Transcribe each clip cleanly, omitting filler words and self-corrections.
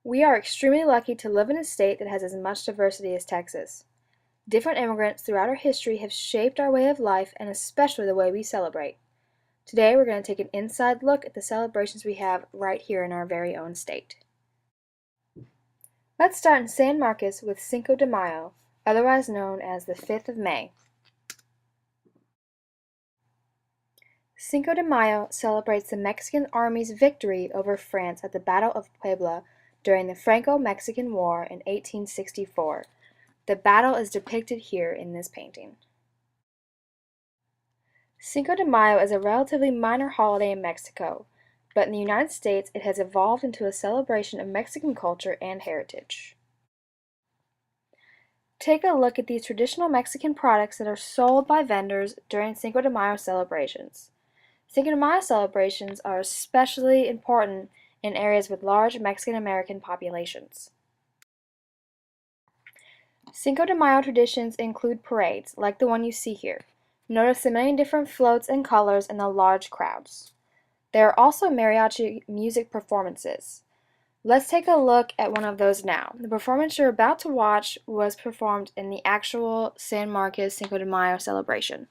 We are extremely lucky to live in a state that has as much diversity as Texas. Different immigrants throughout our history have shaped our way of life and especially the way we celebrate. Today we're going to take an inside look at the celebrations we have right here in our very own state. Let's start in San Marcos with Cinco de Mayo, otherwise known as the 5th of May. Cinco de Mayo celebrates the Mexican Army's victory over France at the Battle of Puebla during the Franco-Mexican War in 1864. The battle is depicted here in this painting. Cinco de Mayo is a relatively minor holiday in Mexico, but in the United States it has evolved into a celebration of Mexican culture and heritage. Take a look at these traditional Mexican products that are sold by vendors during Cinco de Mayo celebrations. Cinco de Mayo celebrations are especially important in areas with large Mexican-American populations. Cinco de Mayo traditions include parades, like the one you see here. Notice the many different floats and colors and the large crowds. There are also mariachi music performances. Let's take a look at one of those now. The performance you're about to watch was performed in the actual San Marcos Cinco de Mayo celebration.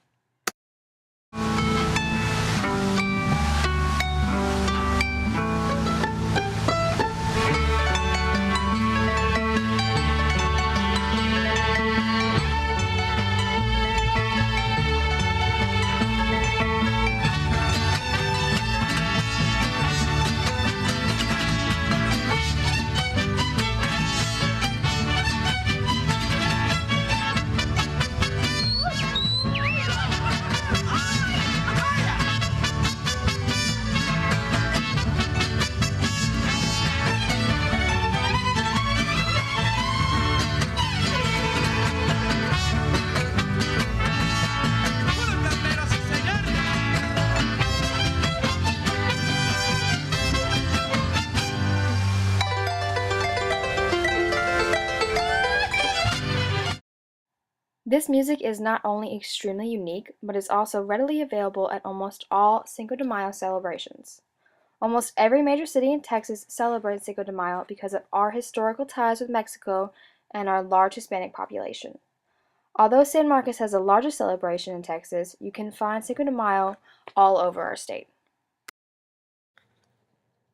This music is not only extremely unique, but is also readily available at almost all Cinco de Mayo celebrations. Almost every major city in Texas celebrates Cinco de Mayo because of our historical ties with Mexico and our large Hispanic population. Although San Marcos has the largest celebration in Texas, you can find Cinco de Mayo all over our state.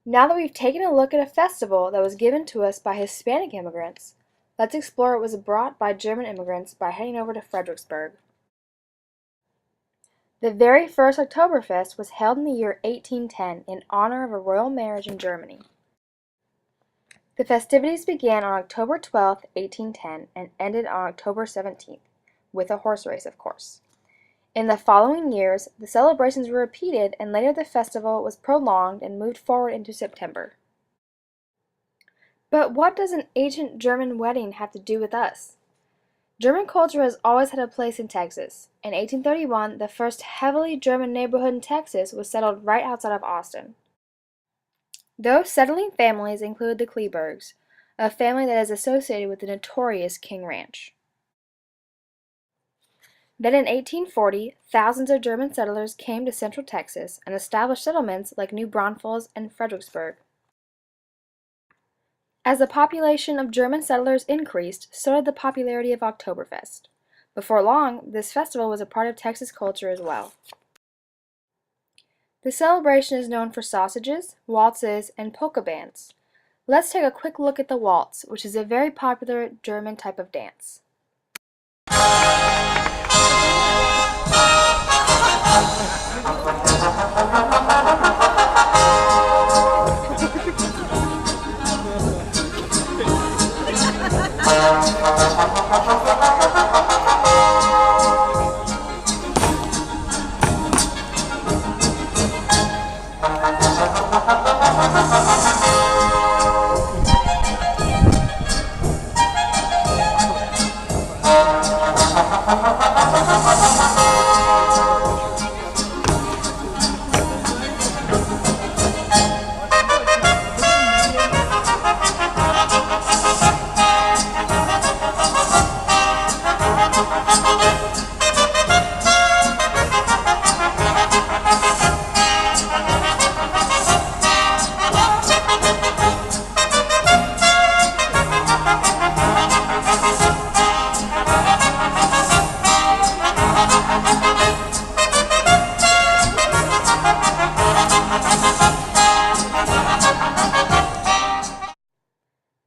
Now that we've taken a look at a festival that was given to us by Hispanic immigrants, let's explore what was brought by German immigrants by heading over to Fredericksburg. The very first Oktoberfest was held in the year 1810 in honor of a royal marriage in Germany. The festivities began on October 12, 1810 and ended on October 17th, with a horse race, of course. In the following years, the celebrations were repeated and later the festival was prolonged and moved forward into September. But what does an ancient German wedding have to do with us? German culture has always had a place in Texas. In 1831, the first heavily German neighborhood in Texas was settled right outside of Austin. Those settling families include the Klebergs, a family that is associated with the notorious King Ranch. Then in 1840, thousands of German settlers came to central Texas and established settlements like New Braunfels and Fredericksburg. As the population of German settlers increased, so did the popularity of Oktoberfest. Before long, this festival was a part of Texas culture as well. The celebration is known for sausages, waltzes, and polka bands. Let's take a quick look at the waltz, which is a very popular German type of dance.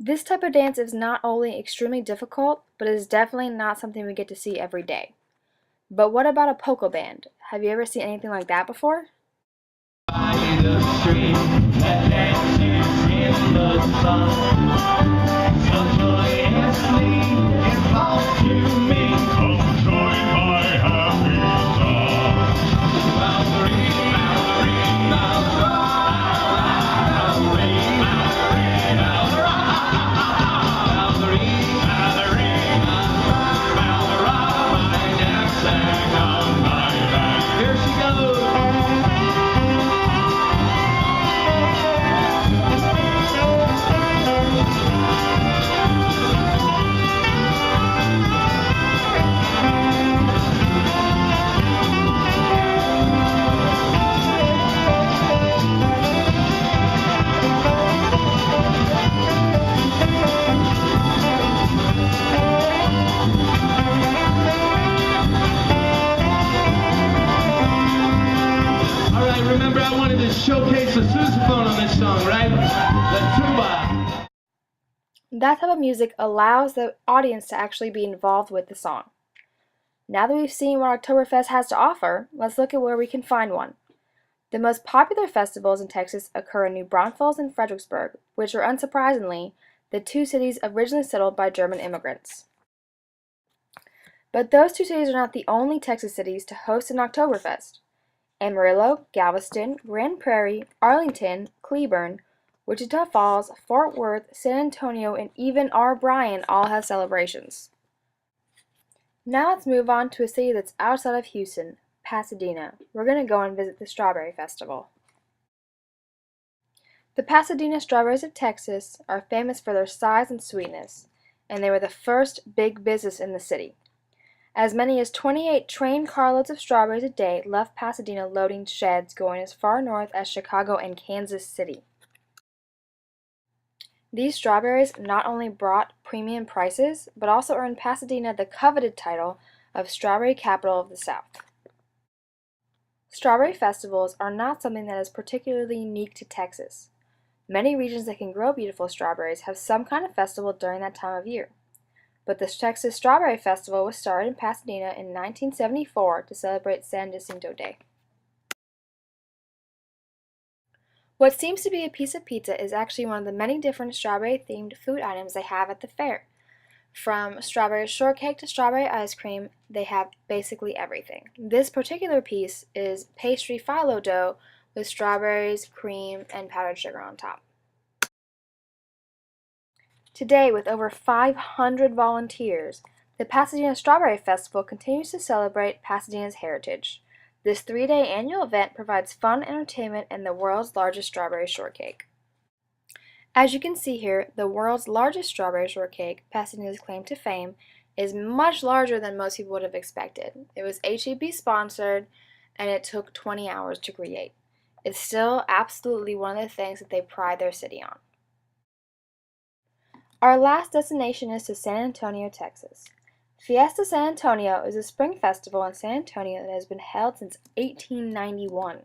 This type of dance is not only extremely difficult, but it is definitely not something we get to see every day. But what about a polka band? Have you ever seen anything like that before? By the stream that dances in the sun, so joyously involved to me. Come join my happy song. Valerie, Valerie, my dancing on my back. Here she goes. Remember, I wanted to showcase the sousaphone on this song, right? The tuba. That type of music allows the audience to actually be involved with the song. Now that we've seen what Oktoberfest has to offer, let's look at where we can find one. The most popular festivals in Texas occur in New Braunfels and Fredericksburg, which are unsurprisingly the two cities originally settled by German immigrants. But those two cities are not the only Texas cities to host an Oktoberfest. Amarillo, Galveston, Grand Prairie, Arlington, Cleburne, Wichita Falls, Fort Worth, San Antonio, and even R. Bryan all have celebrations. Now let's move on to a city that's outside of Houston, Pasadena. We're going to go and visit the Strawberry Festival. The Pasadena strawberries of Texas are famous for their size and sweetness, and they were the first big business in the city. As many as 28 train carloads of strawberries a day left Pasadena loading sheds going as far north as Chicago and Kansas City. These strawberries not only brought premium prices, but also earned Pasadena the coveted title of Strawberry Capital of the South. Strawberry festivals are not something that is particularly unique to Texas. Many regions that can grow beautiful strawberries have some kind of festival during that time of year. But the Texas Strawberry Festival was started in Pasadena in 1974 to celebrate San Jacinto Day. What seems to be a piece of pizza is actually one of the many different strawberry-themed food items they have at the fair. From strawberry shortcake to strawberry ice cream, they have basically everything. This particular piece is pastry phyllo dough with strawberries, cream, and powdered sugar on top. Today, with over 500 volunteers, the Pasadena Strawberry Festival continues to celebrate Pasadena's heritage. This 3-day annual event provides fun entertainment and the world's largest strawberry shortcake. As you can see here, the world's largest strawberry shortcake, Pasadena's claim to fame, is much larger than most people would have expected. It was HEB sponsored, and it took 20 hours to create. It's still absolutely one of the things that they pride their city on. Our last destination is to San Antonio, Texas. Fiesta San Antonio is a spring festival in San Antonio that has been held since 1891.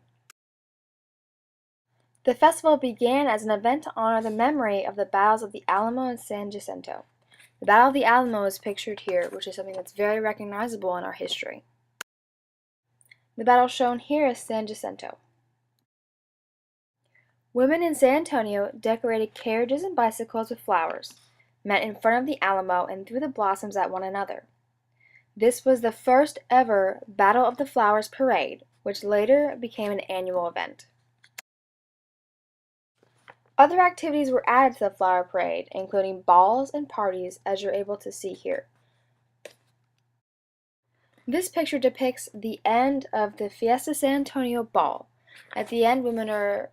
The festival began as an event to honor the memory of the battles of the Alamo and San Jacinto. The Battle of the Alamo is pictured here, which is something that's very recognizable in our history. The battle shown here is San Jacinto. Women in San Antonio decorated carriages and bicycles with flowers, met in front of the Alamo and threw the blossoms at one another. This was the first ever Battle of the Flowers parade, which later became an annual event. Other activities were added to the flower parade, including balls and parties, as you're able to see here. This picture depicts the end of the Fiesta San Antonio ball. At the end, women are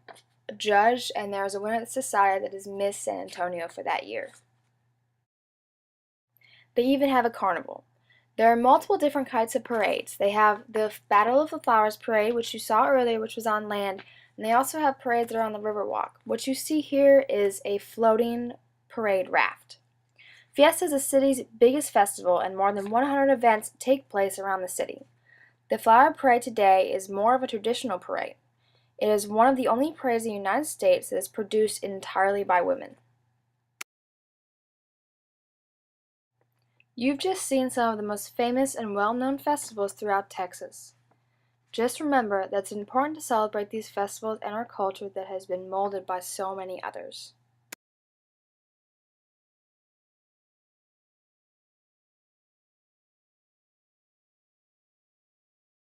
judged, and there is a winner that's decided that is Miss San Antonio for that year. They even have a carnival. There are multiple different kinds of parades. They have the Battle of the Flowers parade, which you saw earlier, which was on land, and they also have parades that are on the Riverwalk. What you see here is a floating parade raft. Fiesta is the city's biggest festival, and more than 100 events take place around the city. The flower parade today is more of a traditional parade. It is one of the only parades in the United States that is produced entirely by women. You've just seen some of the most famous and well-known festivals throughout Texas. Just remember that it's important to celebrate these festivals and our culture that has been molded by so many others.